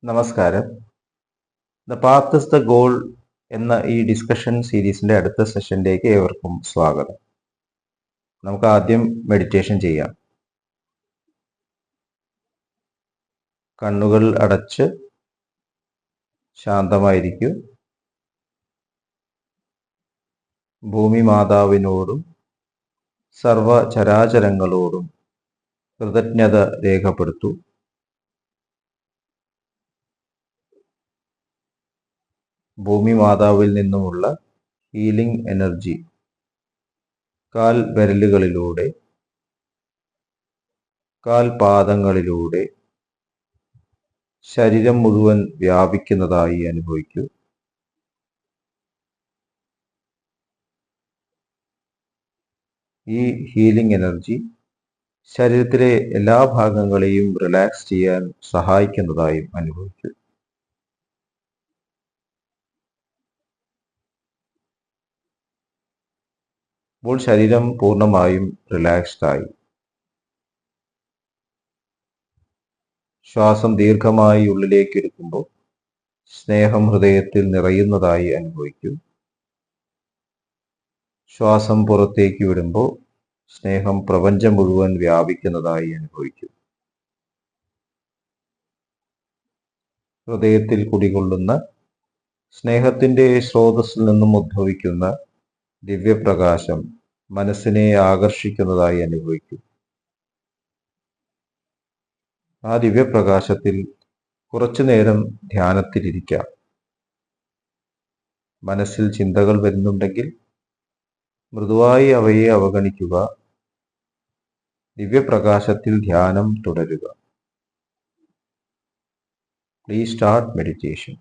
നമസ്കാരം. The path is the goal എന്ന ഈ ഡിസ്കഷൻ സീരീസിന്റെ അടുത്ത സെഷനിലേക്ക് ഏവർക്കും സ്വാഗതം. നമുക്ക് ആദ്യം മെഡിറ്റേഷൻ ചെയ്യാം. കണ്ണുകൾ അടച്ച് ശാന്തമായിരിക്കൂ. ഭൂമി മാതാവിനോടും സർവ ചരാചരങ്ങളോടും കൃതജ്ഞത രേഖപ്പെടുത്തൂ. ഭൂമി മാതാവിൽ നിന്നുമുള്ള ഹീലിംഗ് എനർജി കാൽ വിരലുകളിലൂടെ, കാൽപാദങ്ങളിലൂടെ ശരീരം മുഴുവൻ വ്യാപിക്കുന്നതായി അനുഭവിക്കൂ. ഈ ഹീലിംഗ് എനർജി ശരീരത്തിലെ എല്ലാ ഭാഗങ്ങളെയും റിലാക്സ് ചെയ്യാൻ സഹായിക്കുന്നതായും അനുഭവിക്കൂ. ഇപ്പോൾ ശരീരം പൂർണ്ണമായും റിലാക്സ്ഡ് ആയി. ശ്വാസം ദീർഘമായി ഉള്ളിലേക്ക് എടുക്കുമ്പോൾ സ്നേഹം ഹൃദയത്തിൽ നിറയുന്നതായി അനുഭവിക്കൂ. ശ്വാസം പുറത്തേക്ക് വിടുമ്പോൾ സ്നേഹം പ്രപഞ്ചം മുഴുവൻ വ്യാപിക്കുന്നതായി അനുഭവിക്കൂ. ഹൃദയത്തിൽ കുടികൊള്ളുന്ന സ്നേഹത്തിന്റെ സ്രോതസ്സിൽ നിന്നും ഉദ്ഭവിക്കുന്ന ദിവ്യപ്രകാശം മനസ്സിനെ ആകർഷിക്കുന്നതായി അനുഭവിക്കൂ. ആ ദിവ്യപ്രകാശത്തിൽ കുറച്ചു നേരം ധ്യാനത്തിലിരിക്കാം. മനസ്സിൽ ചിന്തകൾ വരുന്നുണ്ടെങ്കിൽ മൃദുവായി അവയെ അവഗണിക്കുക. ദിവ്യപ്രകാശത്തിൽ ധ്യാനം തുടരുക. Please start meditation.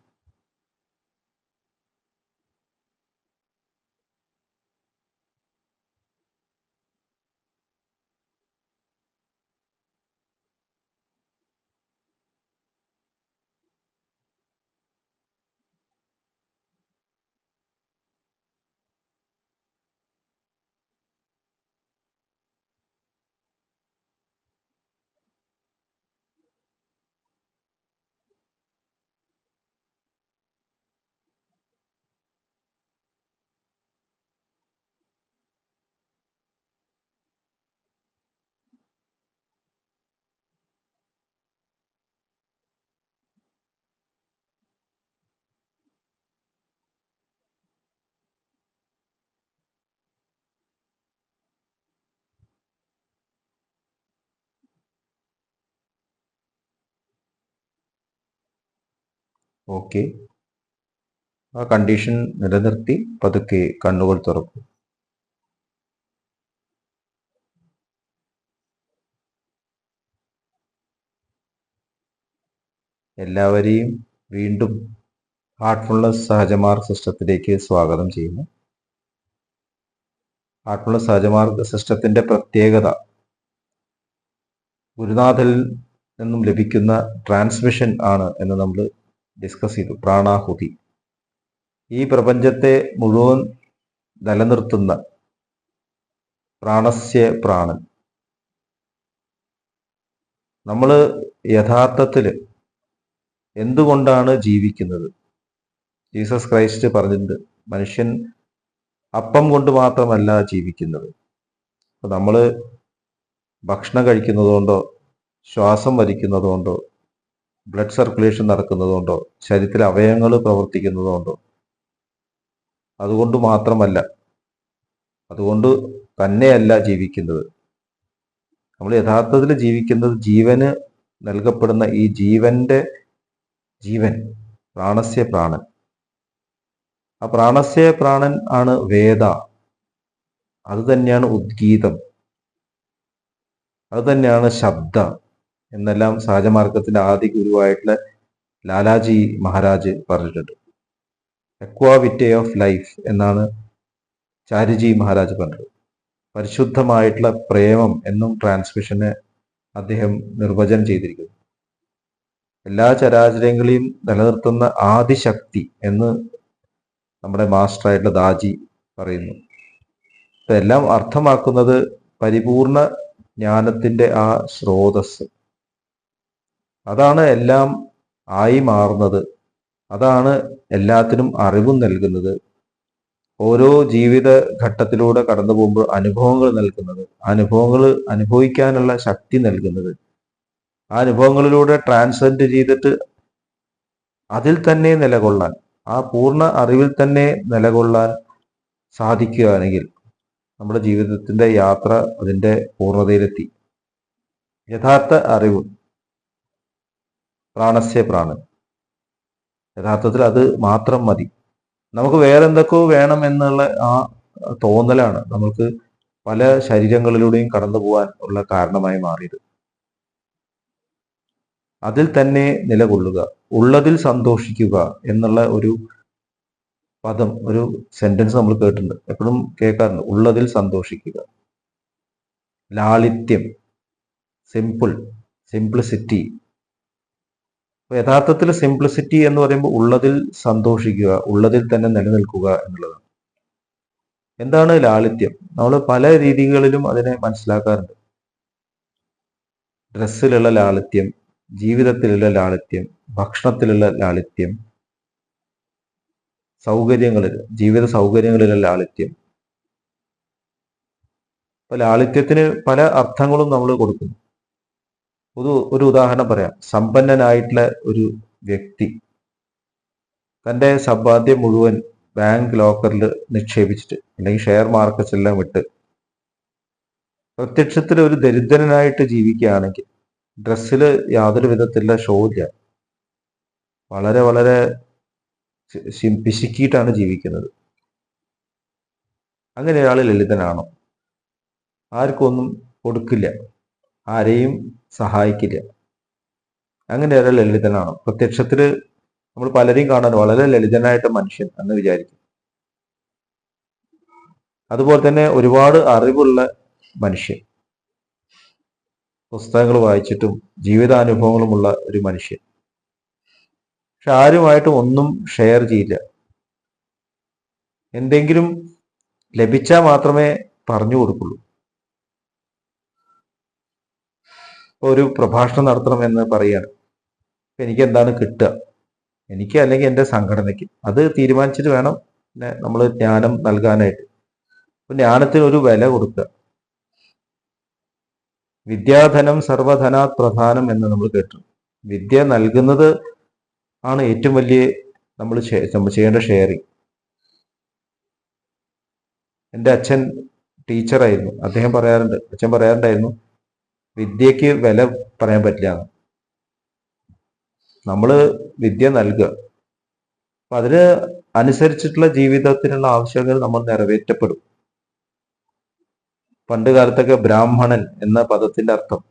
ഓക്കെ, ആ കണ്ടീഷൻ നിലനിർത്തി പതുക്കെ കണ്ണുകൾ തുറക്കും. എല്ലാവരെയും വീണ്ടും ഹാർട്ട്ഫുൾനെസ് സഹജമാർഗ് സിസ്റ്റത്തിലേക്ക് സ്വാഗതം ചെയ്യുന്നു. ഹാർട്ട്ഫുൾനെസ് സഹജമാർഗ് സിസ്റ്റത്തിന്റെ പ്രത്യേകത ഗുരുനാഥനിൽ നിന്നും ലഭിക്കുന്ന ട്രാൻസ്മിഷൻ ആണ് എന്ന് നമ്മൾ ഡിസ്കസ് ചെയ്തു. പ്രാണാഹുതി ഈ പ്രപഞ്ചത്തെ മുഴുവൻ നിലനിർത്തുന്ന പ്രാണസ്യ പ്രാണൻ. നമ്മൾ യഥാർത്ഥത്തിൽ എന്തുകൊണ്ടാണ് ജീവിക്കുന്നത്? ജീസസ് ക്രൈസ്റ്റ് പറഞ്ഞിട്ടുണ്ട്, മനുഷ്യൻ അപ്പം കൊണ്ട് മാത്രമല്ല ജീവിക്കുന്നത്. അപ്പൊ നമ്മൾ ഭക്ഷണം കഴിക്കുന്നതുകൊണ്ടോ, ശ്വാസം വലിക്കുന്നതുകൊണ്ടോ, ബ്ലഡ് സർക്കുലേഷൻ നടക്കുന്നതുകൊണ്ടോ, ശരീരത്തിലെ അവയവങ്ങൾ പ്രവർത്തിക്കുന്നതുകൊണ്ടോ, അതുകൊണ്ട് മാത്രമല്ല, അതുകൊണ്ട് തന്നെയല്ല ജീവിക്കുന്നത്. നമ്മൾ യഥാർത്ഥത്തിൽ ജീവിക്കുന്നത് ജീവന് നൽകപ്പെടുന്ന ഈ ജീവൻ പ്രാണസ്യ പ്രാണൻ. ആ പ്രാണസ്യ പ്രാണൻ ആണ് വേദ. അത് തന്നെയാണ് ഉദ്ഗീതം, അത് തന്നെയാണ് ശബ്ദ എന്നെല്ലാം സഹജമാർഗത്തിന്റെ ആദ്യ ഗുരുവായിട്ടുള്ള ലാലാജി മഹാരാജ് പറഞ്ഞിട്ടുണ്ട്. എക്വാവിറ്റെ ഓഫ് ലൈഫ് എന്നാണ് ചാരിജി മഹാരാജ് പറഞ്ഞത്. പരിശുദ്ധമായിട്ടുള്ള പ്രേമം എന്നും ട്രാൻസ്മിഷന് അദ്ദേഹം നിർവചനം ചെയ്തിരിക്കുന്നു. എല്ലാ ചരാചരങ്ങളെയും നിലനിർത്തുന്ന ആദിശക്തി എന്ന് നമ്മുടെ മാസ്റ്ററായിട്ടുള്ള ദാജി പറയുന്നു. ഇതെല്ലാം അർത്ഥമാക്കുന്നത് പരിപൂർണ ജ്ഞാനത്തിന്റെ ആ സ്രോതസ്. അതാണ് എല്ലാം ആയി മാറുന്നത്. അതാണ് എല്ലാത്തിനും അറിവും നൽകുന്നത്. ഓരോ ജീവിത ഘട്ടത്തിലൂടെ കടന്നു പോകുമ്പോൾ അനുഭവങ്ങൾ നൽകുന്നത്, അനുഭവങ്ങൾ അനുഭവിക്കാനുള്ള ശക്തി നൽകുന്നത്, ആ അനുഭവങ്ങളിലൂടെ ട്രാൻസെൻഡ് ചെയ്തിട്ട് അതിൽ തന്നെ നിലകൊള്ളാൻ, ആ പൂർണ്ണ അറിവിൽ തന്നെ നിലകൊള്ളാൻ സാധിക്കുകയാണെങ്കിൽ നമ്മുടെ ജീവിതത്തിന്റെ യാത്ര അതിന്റെ പൂർണ്ണതയിലെത്തി. യഥാർത്ഥ അറിവ് പ്രാണസ്യ പ്രാണൻ. യഥാർത്ഥത്തിൽ അത് മാത്രം മതി. നമുക്ക് വേറെ എന്തൊക്കെയോ വേണം എന്നുള്ള ആ തോന്നലാണ് നമുക്ക് പല ശരീരങ്ങളിലൂടെയും കടന്നു പോകാൻ ഉള്ള കാരണമായി മാറിയത്. അതിൽ തന്നെ നിലകൊള്ളുക, ഉള്ളതിൽ സന്തോഷിക്കുക എന്നുള്ള ഒരു പദം, ഒരു സെന്റൻസ് നമ്മൾ കേട്ടിട്ടുണ്ട്, എപ്പോഴും കേൾക്കാറുണ്ട്. ഉള്ളതിൽ സന്തോഷിക്കുക, ലാളിത്യം, സിമ്പിൾ, സിംപ്ലിസിറ്റി. യഥാർത്ഥത്തിൽ സിംപ്ലിസിറ്റി എന്ന് പറയുമ്പോൾ ഉള്ളതിൽ സന്തോഷിക്കുക, ഉള്ളതിൽ തന്നെ നിലനിൽക്കുക എന്നുള്ളതാണ്. എന്താണ് ലാളിത്യം? നമ്മൾ പല രീതികളിലും അതിനെ മനസ്സിലാക്കാറുണ്ട്. ഡ്രസ്സിലുള്ള ലാളിത്യം, ജീവിതത്തിലുള്ള ലാളിത്യം, ഭക്ഷണത്തിലുള്ള ലാളിത്യം, സൗകര്യങ്ങളിൽ, ജീവിത സൗകര്യങ്ങളിലുള്ള ലാളിത്യം. അപ്പൊ ലാളിത്യത്തിന് പല അർത്ഥങ്ങളും നമ്മൾ കൊടുക്കുന്നു. ഒരു ഉദാഹരണം പറയാം. സമ്പന്നനായിട്ടുള്ള ഒരു വ്യക്തി തൻ്റെ സമ്പാദ്യം മുഴുവൻ ബാങ്ക് ലോക്കറിൽ നിക്ഷേപിച്ചിട്ട് അല്ലെങ്കിൽ ഷെയർ മാർക്കറ്റിലെല്ലാം വിട്ട് പ്രത്യക്ഷത്തിൽ ഒരു ദരിദ്രനായിട്ട് ജീവിക്കുകയാണെങ്കിൽ ഡ്രസ്സിൽ യാതൊരു വിധത്തിലുള്ള ഷോ ഇല്ല, വളരെ വളരെ പിശുക്കിയിട്ടാണ് ജീവിക്കുന്നത്. അങ്ങനെ ഒരാൾ ലളിതനാണോ? ആർക്കും ഒന്നും കൊടുക്കില്ല, ആരെയും സഹായിക്കില്ല. അങ്ങനെ ഒരാൾ ലളിതനാണോ? പ്രത്യക്ഷത്തിൽ നമ്മൾ പലരെയും കാണാൻ വളരെ ലളിതനായിട്ട് മനുഷ്യൻ എന്ന് വിചാരിക്കും. അതുപോലെ തന്നെ ഒരുപാട് അറിവുള്ള മനുഷ്യൻ, പുസ്തകങ്ങൾ വായിച്ചിട്ടും ജീവിതാനുഭവങ്ങളുമുള്ള ഒരു മനുഷ്യൻ, പക്ഷെ ആരുമായിട്ടും ഒന്നും ഷെയർ ചെയ്യില്ല. എന്തെങ്കിലും ലഭിച്ചാൽ മാത്രമേ പറഞ്ഞു കൊടുക്കുള്ളൂ. ഒരു പ്രഭാഷണം നടത്തണം എന്ന് പറയുകയാണ്, എനിക്ക് എന്താണ് കിട്ടുക, എനിക്ക് അല്ലെങ്കിൽ എൻ്റെ സംഘടനയ്ക്ക്, അത് തീരുമാനിച്ചിട്ട് വേണം നമ്മൾ ജ്ഞാനം നൽകാനായിട്ട്. അപ്പൊ ജ്ഞാനത്തിന് ഒരു വില കൊടുക്കുക. വിദ്യാധനം സർവധനാത് പ്രധാനം എന്ന് നമ്മൾ കേട്ടു. വിദ്യ നൽകുന്നത് ആണ് ഏറ്റവും വലിയ നമ്മൾ ചെയ്യേണ്ട ഷെയറിങ്. എൻ്റെ അച്ഛൻ ടീച്ചറായിരുന്നു. അച്ഛൻ പറയാറുണ്ടായിരുന്നു, വിദ്യക്ക് വില പറയാൻ പറ്റില്ല. നമ്മൾ വിദ്യ നൽകുക, അപ്പൊ അതിന് അനുസരിച്ചിട്ടുള്ള ജീവിതത്തിനുള്ള ആവശ്യങ്ങൾ നമ്മൾ നിറവേറ്റപ്പെടും. പണ്ട് കാലത്തൊക്കെ ബ്രാഹ്മണൻ എന്ന പദത്തിന്റെ അർത്ഥം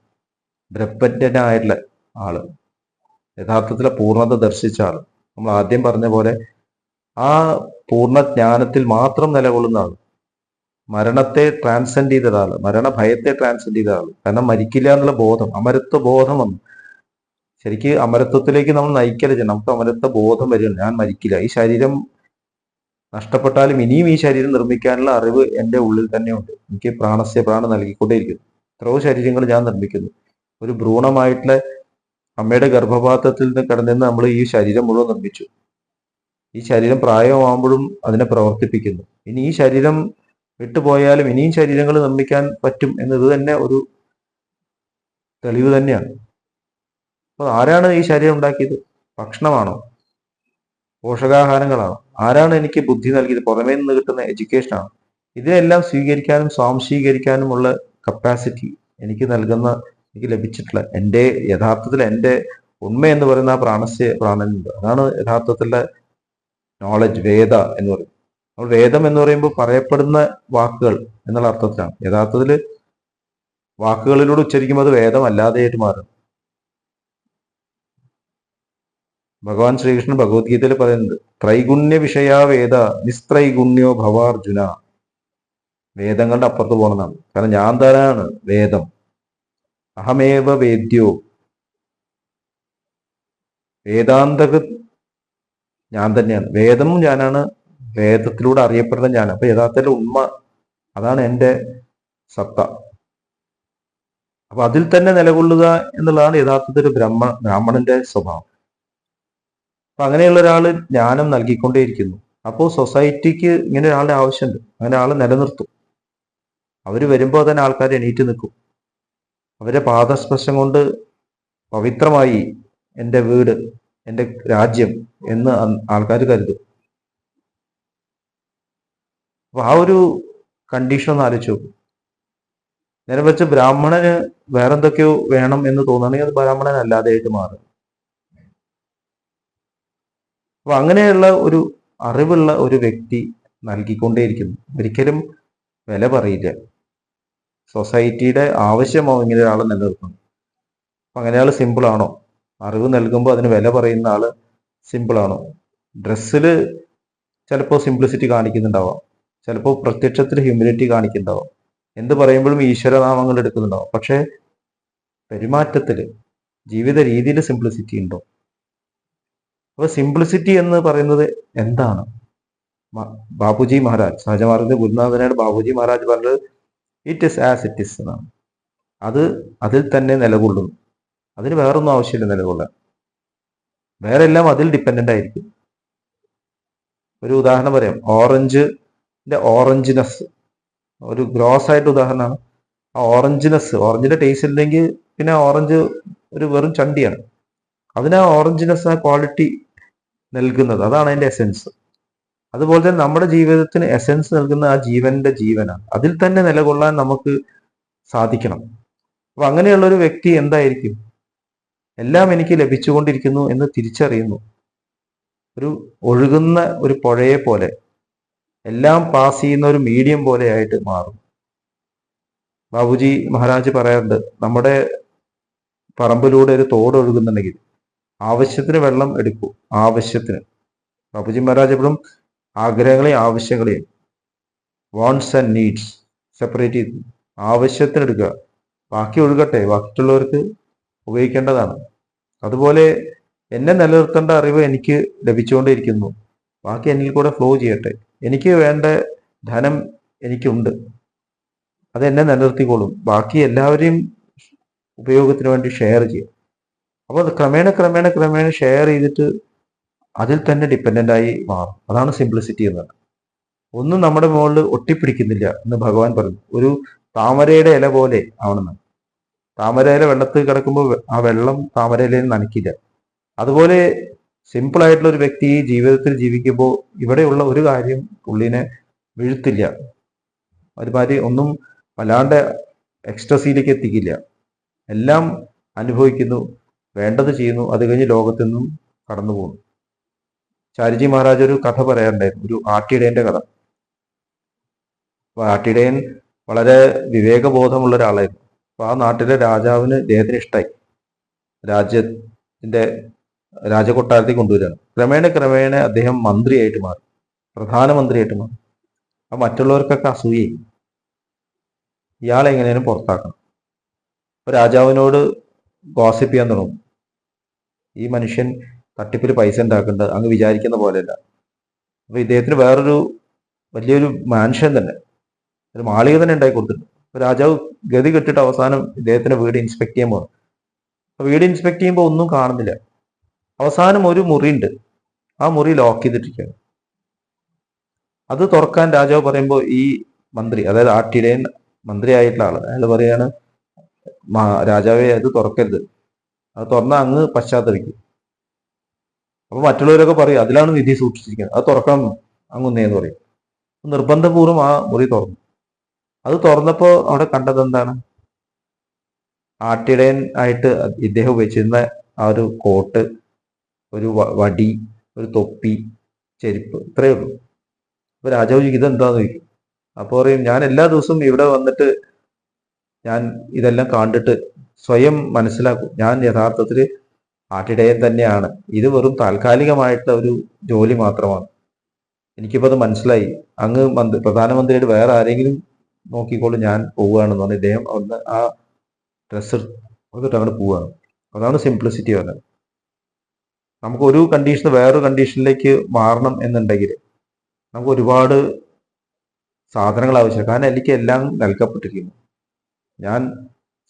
ബ്രഹ്മജ്ഞനായിട്ടുള്ള ആള്, യഥാർത്ഥത്തിലെ പൂർണ്ണത ദർശിച്ച ആള്. നമ്മൾ ആദ്യം പറഞ്ഞ പോലെ ആ പൂർണ്ണ ജ്ഞാനത്തിൽ മാത്രം നിലകൊള്ളുന്ന ആള്, മരണത്തെ ട്രാൻസെൻഡ് ചെയ്ത ആള്, മരണഭയത്തെ ട്രാൻസെൻഡ് ചെയ്ത ആള്. കാരണം മരിക്കില്ല എന്നുള്ള ബോധം, അമരത്വ ബോധം വന്നു. ശരിക്ക് അമരത്വത്തിലേക്ക് നമ്മൾ നയിക്കരുത്. നമുക്ക് അമരത്വ ബോധം വരികയാണ്, ഞാൻ മരിക്കില്ല, ഈ ശരീരം നഷ്ടപ്പെട്ടാലും ഇനിയും ഈ ശരീരം നിർമ്മിക്കാനുള്ള അറിവ് എൻ്റെ ഉള്ളിൽ തന്നെയുണ്ട്. എനിക്ക് പ്രാണസ്യ പ്രാണൻ നൽകിക്കൊണ്ടേയിരിക്കുന്നു. എത്രയോ ശരീരങ്ങൾ ഞാൻ നിർമ്മിക്കുന്നു. ഒരു ഭ്രൂണമായിട്ടുള്ള അമ്മയുടെ ഗർഭപാത്രത്തിൽ നിന്ന് കിടന്നിന്ന് നമ്മൾ ഈ ശരീരം മുഴുവൻ നിർമ്മിച്ചു. ഈ ശരീരം പ്രായമാകുമ്പോഴും അതിനെ പ്രവർത്തിപ്പിക്കുന്നു. ഇനി ഈ ശരീരം വിട്ടുപോയാലും ഇനിയും ശരീരങ്ങൾ നിർമ്മിക്കാൻ പറ്റും എന്നത് തന്നെ ഒരു തെളിവ് തന്നെയാണ്. അപ്പൊ ആരാണ് ഈ ശരീരം ഉണ്ടാക്കിയത്? ഭക്ഷണമാണോ? പോഷകാഹാരങ്ങളാണോ? ആരാണ് എനിക്ക് ബുദ്ധി നൽകിയത്? പുറമേ നിന്ന് കിട്ടുന്ന എഡ്യൂക്കേഷനാണോ? ഇതിനെല്ലാം സ്വീകരിക്കാനും സ്വാംശീകരിക്കാനുമുള്ള കപ്പാസിറ്റി എനിക്ക് ലഭിച്ചിട്ടുള്ള എൻ്റെ യഥാർത്ഥത്തിൽ എൻ്റെ ഉണ്മ എന്ന് പറയുന്ന ആ പ്രാണനുണ്ട്. അതാണ് യഥാർത്ഥത്തിലുള്ള നോളജ്, വേദ എന്ന് പറയും. നമ്മൾ വേദം എന്ന് പറയുമ്പോൾ പറയപ്പെടുന്ന വാക്കുകൾ എന്നുള്ള അർത്ഥത്തിലാണ്. യഥാർത്ഥത്തിൽ വാക്കുകളിലൂടെ ഉച്ചരിക്കുമ്പോൾ അത് വേദം അല്ലാതെയായിട്ട് മാറും. ഭഗവാൻ ശ്രീകൃഷ്ണൻ ഭഗവത്ഗീതയിൽ പറയുന്നത്, ത്രൈഗുണ്യ വിഷയാ വേദ നിസ്ത്രൈഗുണ്യോ ഭവാർജുന. വേദങ്ങളുടെ അപ്പുറത്ത് പോകണമെന്നാണ്. കാരണം ഞാൻ തന്നെയാണ് വേദം. അഹമേവ വേദ്യോ, വേദാന്തക ഞാൻ തന്നെയാണ്. വേദവും ഞാനാണ്, വേദത്തിലൂടെ അറിയപ്പെടുന്ന ഞാൻ. അപ്പൊ യഥാർത്ഥത്തിൽ ഉണ്മ അതാണ് എൻ്റെ സത്ത. അപ്പൊ അതിൽ തന്നെ നിലകൊള്ളുക എന്നുള്ളതാണ് യഥാർത്ഥത്തിൽ ബ്രാഹ്മണന്റെ സ്വഭാവം. അപ്പൊ അങ്ങനെയുള്ള ഒരാൾ ജ്ഞാനം നൽകിക്കൊണ്ടേയിരിക്കുന്നു. അപ്പോൾ സൊസൈറ്റിക്ക് ഇങ്ങനെ ഒരാളുടെ ആവശ്യമുണ്ട്. അങ്ങനെ ആളെ നിലനിർത്തും. അവർ വരുമ്പോൾ തന്നെ ആൾക്കാർ എണീറ്റ് നിൽക്കും. അവരുടെ പാദസ്പർശം കൊണ്ട് പവിത്രമായി എൻ്റെ വീട്, എൻ്റെ രാജ്യം എന്ന് ആൾക്കാർ കരുതും. അപ്പൊ ആ ഒരു കണ്ടീഷൻ ഒന്ന് ആലോചിച്ച് നോക്കും. നേരെ വെച്ച് ബ്രാഹ്മണന് വേറെന്തൊക്കെയോ വേണം എന്ന് തോന്നുകയാണെങ്കിൽ അത് ബ്രാഹ്മണൻ അല്ലാതെയായിട്ട് മാറും. അപ്പൊ അങ്ങനെയുള്ള ഒരു അറിവുള്ള ഒരു വ്യക്തി നൽകിക്കൊണ്ടേയിരിക്കുന്നു. ഒരിക്കലും വില പറയില്ല. സൊസൈറ്റിയുടെ ആവശ്യമാവും ഇങ്ങനെ ഒരാളെ നിലനിർത്തുന്നു. അപ്പൊ അങ്ങനെ ആള് സിമ്പിൾ ആണോ? അറിവ് നൽകുമ്പോൾ അതിന് വില പറയുന്ന ആള് സിമ്പിൾ ആണോ? ഡ്രസ്സിൽ ചിലപ്പോൾ സിംപ്ലിസിറ്റി കാണിക്കുന്നുണ്ടാവാം, ചിലപ്പോൾ പ്രത്യക്ഷത്തിൽ ഹ്യൂമിലിറ്റി കാണിക്കുന്നുണ്ടാവാം, എന്ത് പറയുമ്പോഴും ഈശ്വരനാമങ്ങൾ എടുക്കുന്നുണ്ടാവും. പക്ഷെ പെരുമാറ്റത്തിൽ, ജീവിത രീതിയിൽ സിംപ്ലിസിറ്റി ഉണ്ടോ? അപ്പൊ സിംപ്ലിസിറ്റി എന്ന് പറയുന്നത് എന്താണ്? ബാബുജി മഹാരാജ്, സഹജമാർഗ ഗുരുനാഥനായിട്ട് ബാബുജി മഹാരാജ് പറഞ്ഞത് it is as it is എന്നാണ്. അത് അതിൽ തന്നെ നിലകൊള്ളുന്നു. അതിന് വേറൊന്നും ആവശ്യമില്ല നിലകൊള്ളാൻ. വേറെ എല്ലാം അതിൽ ഡിപ്പെൻഡന്റ് ആയിരിക്കും. ഒരു ഉദാഹരണം പറയാം. ഓറഞ്ചിനെസ് ഒരു ഗ്രോസ് ആയിട്ട് ഉദാഹരണമാണ്. ആ ഓറഞ്ചിന്റെ ടേസ്റ്റ് ഇല്ലെങ്കിൽ പിന്നെ ഓറഞ്ച് ഒരു വെറും ചണ്ടിയാണ്. അതിന് ആ ഓറഞ്ചിനെസ്, ആ ക്വാളിറ്റി നൽകുന്നത്, അതാണ് അതിന്റെ എസെൻസ്. അതുപോലെ തന്നെ നമ്മുടെ ജീവിതത്തിന് എസെൻസ് നൽകുന്ന ആ ജീവന്റെ ജീവനാണ്. അതിൽ തന്നെ നിലകൊള്ളാൻ നമുക്ക് സാധിക്കണം. അപ്പൊ അങ്ങനെയുള്ള ഒരു വ്യക്തി എന്തായിരിക്കും? എല്ലാം എനിക്ക് ലഭിച്ചുകൊണ്ടിരിക്കുന്നു എന്ന് തിരിച്ചറിയുന്നു. ഒരു ഒഴുകുന്ന ഒരു പുഴയെ പോലെ, എല്ലാം പാസ് ചെയ്യുന്ന ഒരു മീഡിയം പോലെ ആയിട്ട് മാറും. ബാബുജി മഹാരാജ് പറയാറുണ്ട്, നമ്മുടെ പറമ്പിലൂടെ ഒരു തോട് ഒഴുകുന്നുണ്ടെങ്കിൽ ആവശ്യത്തിന് വെള്ളം എടുക്കൂ. ആവശ്യത്തിന്. ബാബുജി മഹാരാജ് എപ്പോഴും ആഗ്രഹങ്ങളെയും ആവശ്യങ്ങളെയും, വാണ്ട്സ് ആൻഡ് നീഡ്സ് സെപ്പറേറ്റ് ചെയ്തു. ആവശ്യത്തിന് എടുക്കുക, ബാക്കി ഒഴുകട്ടെ, ബാക്കിയുള്ളവർക്ക് ഉപയോഗിക്കേണ്ടതാണ്. അതുപോലെ എന്നെ നിലനിർത്തേണ്ട അറിവ് എനിക്ക് ലഭിച്ചുകൊണ്ടേയിരിക്കുന്നു, ബാക്കി എന്നിൽ കൂടെ ഫ്ലോ ചെയ്യട്ടെ. എനിക്ക് വേണ്ട ധനം എനിക്കുണ്ട്, അത് എന്നെ നിലനിർത്തിക്കോളും. ബാക്കി എല്ലാവരെയും ഉപയോഗത്തിന് വേണ്ടി ഷെയർ ചെയ്യും. അപ്പോൾ അത് ക്രമേണ ക്രമേണ ക്രമേണ ഷെയർ ചെയ്തിട്ട് അതിൽ തന്നെ ഡിപ്പെൻഡൻ്റ് ആയി മാറും. അതാണ് സിംപ്ലിസിറ്റി എന്നത്. ഒന്നും നമ്മുടെ മുകളിൽ ഒട്ടിപ്പിടിക്കുന്നില്ല എന്ന് ഭഗവാൻ പറഞ്ഞു. ഒരു താമരയുടെ ഇല പോലെ ആവണമെന്ന്. താമരയില വെള്ളത്തിൽ കിടക്കുമ്പോൾ ആ വെള്ളം താമരയിലെ നനയ്ക്കില്ല. അതുപോലെ സിമ്പിൾ ആയിട്ടുള്ള ഒരു വ്യക്തി ജീവിതത്തിൽ ജീവിക്കുമ്പോൾ ഇവിടെയുള്ള ഒരു കാര്യം പുള്ളിനെ വീഴ്ത്തില്ല. ഒരുമാതിരി ഒന്നും വല്ലാണ്ട് എക്സ്ട്രസിയിലേക്ക് എത്തിക്കില്ല. എല്ലാം അനുഭവിക്കുന്നു, വേണ്ടത് ചെയ്യുന്നു, അത് കഴിഞ്ഞ് ലോകത്തു നിന്നും കടന്നു പോകുന്നു. ചാരിജി മഹാരാജ് ഒരു കഥ പറയാറുണ്ടായിരുന്നു, ഒരു ആട്ടിടയന്റെ കഥ. അപ്പൊ ആട്ടിടയൻ വളരെ വിവേകബോധമുള്ള ഒരാളായിരുന്നു. അപ്പൊ ആ നാട്ടിലെ രാജാവിന് ഇദ്ദേഹത്തിന് ഇഷ്ടമായി. രാജ്യത്തിന്റെ രാജകൊട്ടാരത്തിൽ കൊണ്ടുവരികയാണ്. ക്രമേണ ക്രമേണ അദ്ദേഹം മന്ത്രിയായിട്ട് മാറി, പ്രധാനമന്ത്രിയായിട്ട് മാറി. അപ്പൊ മറ്റുള്ളവർക്കൊക്കെ അസൂയയും, ഇയാളെ എങ്ങനെയും പുറത്താക്കണം. അപ്പൊ രാജാവിനോട് ഗോസിപ്പ് ചെയ്യാൻ തുടങ്ങും. ഈ മനുഷ്യൻ തട്ടിപ്പിൽ പൈസ ഉണ്ടാക്കേണ്ടത് അങ്ങ് വിചാരിക്കുന്ന പോലെയല്ല. അപ്പൊ ഇദ്ദേഹത്തിന് വേറൊരു വലിയൊരു മാൻഷൻ തന്നെ, ഒരു മാളിക തന്നെ ഉണ്ടാക്കി കൊടുത്തിട്ടുണ്ട്. അപ്പൊ രാജാവ് ഗതി കെട്ടിട്ട് അവസാനം ഇദ്ദേഹത്തിന്റെ വീട് ഇൻസ്പെക്ട് ചെയ്യാൻ പോകും. അപ്പൊ വീട് ഇൻസ്പെക്ട് ചെയ്യുമ്പോൾ ഒന്നും കാണുന്നില്ല. അവസാനം ഒരു മുറി ഉണ്ട്, ആ മുറി ലോക്ക് ചെയ്തിട്ടിരിക്കുകയാണ്. അത് തുറക്കാൻ രാജാവ് പറയുമ്പോൾ ഈ മന്ത്രി, അതായത് ആട്ടിടയൻ മന്ത്രി ആയിട്ടുള്ള ആള്, അയാൾ പറയാണ്, രാജാവെ അത് തുറക്കരുത്, അത് തുറന്നാൽ അങ്ങ് പശ്ചാത്തപിക്കും. അപ്പൊ മറ്റുള്ളവരൊക്കെ പറയും അതിലാണ് നിധി സൂക്ഷിച്ചിരിക്കുന്നത്, അത് തുറക്കണം അങ്ങുന്നേന്ന് പറയും. നിർബന്ധപൂർവ്വം ആ മുറി തുറന്നു. അത് തുറന്നപ്പോ അവിടെ കണ്ടത് എന്താണ്? ആട്ടിടയൻ ആയിട്ട് ഇദ്ദേഹം ഉപയോഗിച്ചിരുന്ന ആ ഒരു കോട്ട്, ഒരു വടി, ഒരു തൊപ്പി, ചെരുപ്പ്, ഇത്രയേ ഉള്ളൂ. അപ്പൊ രാജാവ് ചോദിക്കും ഇതെന്താന്ന് ചോദിക്കും. അപ്പൊ പറയും ഞാൻ എല്ലാ ദിവസവും ഇവിടെ വന്നിട്ട് ഞാൻ ഇതെല്ലാം കണ്ടിട്ട് സ്വയം മനസ്സിലാക്കും, ഞാൻ യഥാർത്ഥത്തിൽ ആട്ടിടയൻ തന്നെയാണ്. ഇത് വെറും താൽക്കാലികമായിട്ടുള്ള ഒരു ജോലി മാത്രമാണ്. എനിക്കിപ്പോൾ അത് മനസ്സിലായി. അങ്ങ് പ്രധാനമന്ത്രിയായിട്ട് വേറെ ആരെങ്കിലും നോക്കിക്കോളും, ഞാൻ പോവുകയാണെന്ന് പറഞ്ഞ് ഇദ്ദേഹം ഒന്ന് ആ ഡ്രസ്സ് എടുത്തിട്ട് അങ്ങോട്ട് പോവുകയാണ്. അതാണ് സിംപ്ലിസിറ്റി പറയുന്നത്. നമുക്ക് ഒരു കണ്ടീഷൻ വേറൊരു കണ്ടീഷനിലേക്ക് മാറണം എന്നുണ്ടെങ്കിൽ നമുക്ക് ഒരുപാട് സാധനങ്ങൾ ആവശ്യമാണ്. കാരണം എനിക്ക് എല്ലാം നൽകപ്പെട്ടിരിക്കുന്നു. ഞാൻ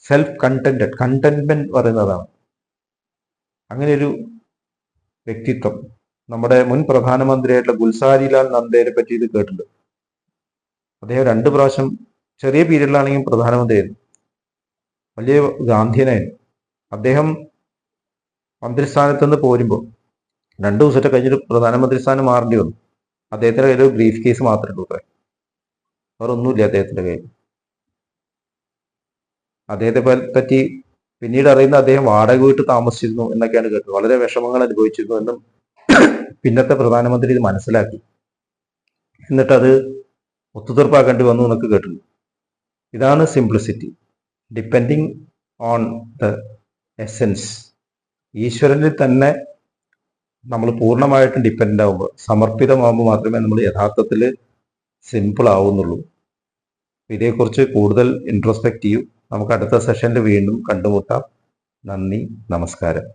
സെൽഫ് കണ്ടന്റ്മെന്റ് പറയുന്നതാണ്. അങ്ങനെ ഒരു വ്യക്തിത്വം നമ്മുടെ മുൻ പ്രധാനമന്ത്രിയായിട്ടുള്ള ഗുൽസാരിലാൽ നന്ദയെ പറ്റി ഇത് കേട്ടിട്ടുണ്ട്. അദ്ദേഹം 2 പ്രാവശ്യം ചെറിയ പീരീഡിലാണെങ്കിൽ പ്രധാനമന്ത്രിയായിരുന്നു, വലിയ ഗാന്ധിയനായിരുന്നു. അദ്ദേഹം മന്ത്രിസ്ഥാനത്ത് നിന്ന് പോരുമ്പോൾ 2 ദിവസത്തെ കഴിഞ്ഞിട്ട് പ്രധാനമന്ത്രി സ്ഥാനം മാറേണ്ടി വന്നു. അദ്ദേഹത്തിന്റെ കയ്യിൽ ഒരു ബ്രീഫ് കേസ് മാത്രമേ ഉള്ളൂ, വേറെ ഒന്നുമില്ല അദ്ദേഹത്തിന്റെ കയ്യിൽ. അദ്ദേഹത്തെ പറ്റി പിന്നീട് അറിയുന്ന അദ്ദേഹം വാടക വീട്ടിൽ താമസിച്ചിരുന്നു എന്നൊക്കെയാണ് കേട്ടത്. വളരെ വിഷമങ്ങൾ അനുഭവിച്ചിരുന്നു എന്നും പിന്നത്തെ പ്രധാനമന്ത്രി ഇത് മനസ്സിലാക്കി, എന്നിട്ട് അത് ഒത്തുതീർപ്പാക്കേണ്ടി വന്നു എന്നൊക്കെ കേട്ടിട്ടുണ്ട്. ഇതാണ് simplicity, depending on the essence. ഈശ്വരനിൽ തന്നെ നമ്മൾ പൂർണ്ണമായിട്ടും ഡിപ്പെൻഡ് ആവുമ്പോൾ, സമർപ്പിതമാകുമ്പോൾ മാത്രമേ നമ്മൾ യഥാർത്ഥത്തിൽ സിമ്പിൾ ആവുന്നുള്ളൂ. ഇതേക്കുറിച്ച് കൂടുതൽ ഇൻട്രോസ്പെക്റ്റീവ് നമുക്ക് അടുത്ത സെഷനിൽ വീണ്ടും കണ്ടുമുട്ടാം. നന്ദി, നമസ്കാരം.